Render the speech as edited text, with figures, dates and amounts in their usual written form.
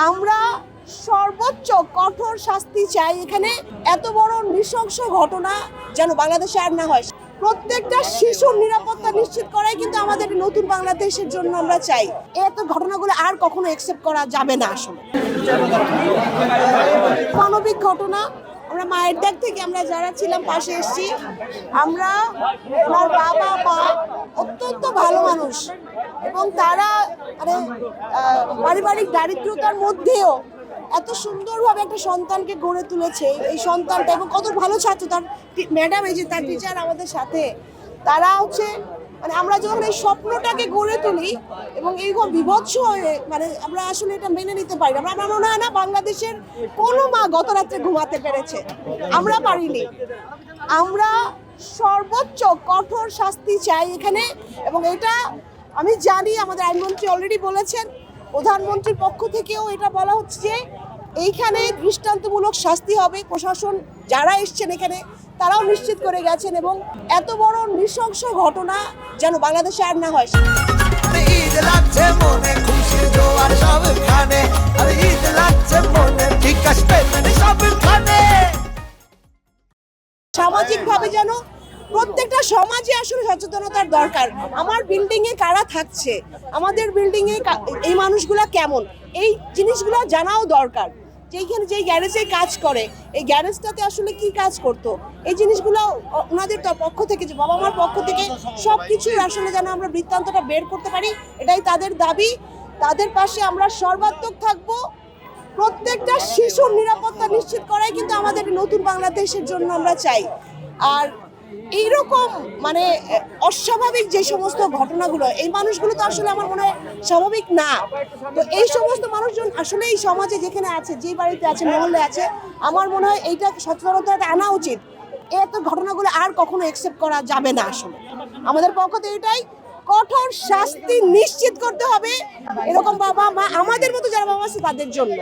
আমরা সর্বোচ্চ কঠোর শাস্তি চাই। এখানে এত বড় নৃশংস ঘটনা যেন বাংলাদেশে আর না হয়। প্রত্যেকটা শিশুর নিরাপত্তা নিশ্চিত করাই কিন্তু আমাদের নতুন বাংলাদেশের জন্য আমরা চাই। এত ঘটনাগুলো আর কখনো অ্যাকসেপ্ট করা যাবে না। আসলে মানবিক ঘটনা, আমরা মায়ের ডাক থেকে আমরা যারা ছিলাম পাশে এসেছি। আমরা আমার বাবা মা অত্যন্ত ভালো মানুষ এবং তারা মানে পারিবারিক দারিদ্রতার মধ্যেও এত সুন্দরভাবে একটা সন্তানকে গড়ে তুলেছে। এই সন্তানটা এবং কত ভালো ছাত্র, তার ম্যাডাম, এই যে তার টিচার আমাদের সাথে, তারা হচ্ছে মানে আমরা যখন এই স্বপ্নটাকে গড়ে তুলি এবং এইরকম বিভৎস হয়ে মানে আমরা আসলে এটা মেনে নিতে পারি না। আমার মনে হয় না বাংলাদেশের কোনো মা গত রাত্রে ঘুমাতে পেরেছে, আমরা পারিনি। আমরা সর্বোচ্চ কঠোর শাস্তি চাই এখানে, এবং এটা আমি জানি আমাদের আইনমন্ত্রী অলরেডি বলেছেন, প্রধানমন্ত্রীর পক্ষ থেকেও এটা বলা হচ্ছে যে এইখানে দৃষ্টান্তমূলক শাস্তি হবে। প্রশাসন যারা এসছেন এখানে তারাও নিশ্চিত করে গেছেন, এবং এত বড় নৃশংস ঘটনা যেন বাংলাদেশে আর না হয়। সামাজিকভাবে যেন প্রত্যেকটা সমাজে আসলে সচেতনতার দরকার। আমার বিল্ডিং এ কারা থাকছে, আমাদের বিল্ডিং এ এই মানুষগুলা কেমন, এই জিনিসগুলো জানাও দরকার। যেইখানে যেই গ্যারেজে কাজ করে, এই গ্যারেজটাতে আসলে কি কাজ করতো, এই জিনিসগুলো ওনাদের পক্ষ থেকে, যে বাবা মার পক্ষ থেকে সবকিছু আসলে যেন আমরা বৃত্তান্তটা বের করতে পারি, এটাই তাদের দাবি। তাদের পাশে আমরা সর্বাত্মক থাকবো। প্রত্যেকটা শিশুর নিরাপত্তা নিশ্চিত করাই কিন্তু আমাদের নতুন বাংলাদেশের জন্য আমরা চাই। আর এইরকম মানে অস্বাভাবিক যে সমস্ত ঘটনাগুলো, এই মানুষগুলো তো আসলে আমার মনে হয় স্বাভাবিক না। তো এই সমস্ত মানুষজন আসলে এই সমাজে যেখানে আছে, যে বাড়িতে আছে, মহল্লে আছে, আমার মনে হয় এইটা সচেতনতাটা আনা উচিত। এত ঘটনাগুলো আর কখনো অ্যাকসেপ্ট করা যাবে না। আসলে আমাদের পক্ষ থেকে এটাই, কঠোর শাস্তি নিশ্চিত করতে হবে এরকম বাবা মা, আমাদের মতো যারা বাবা আছে তাদের জন্য।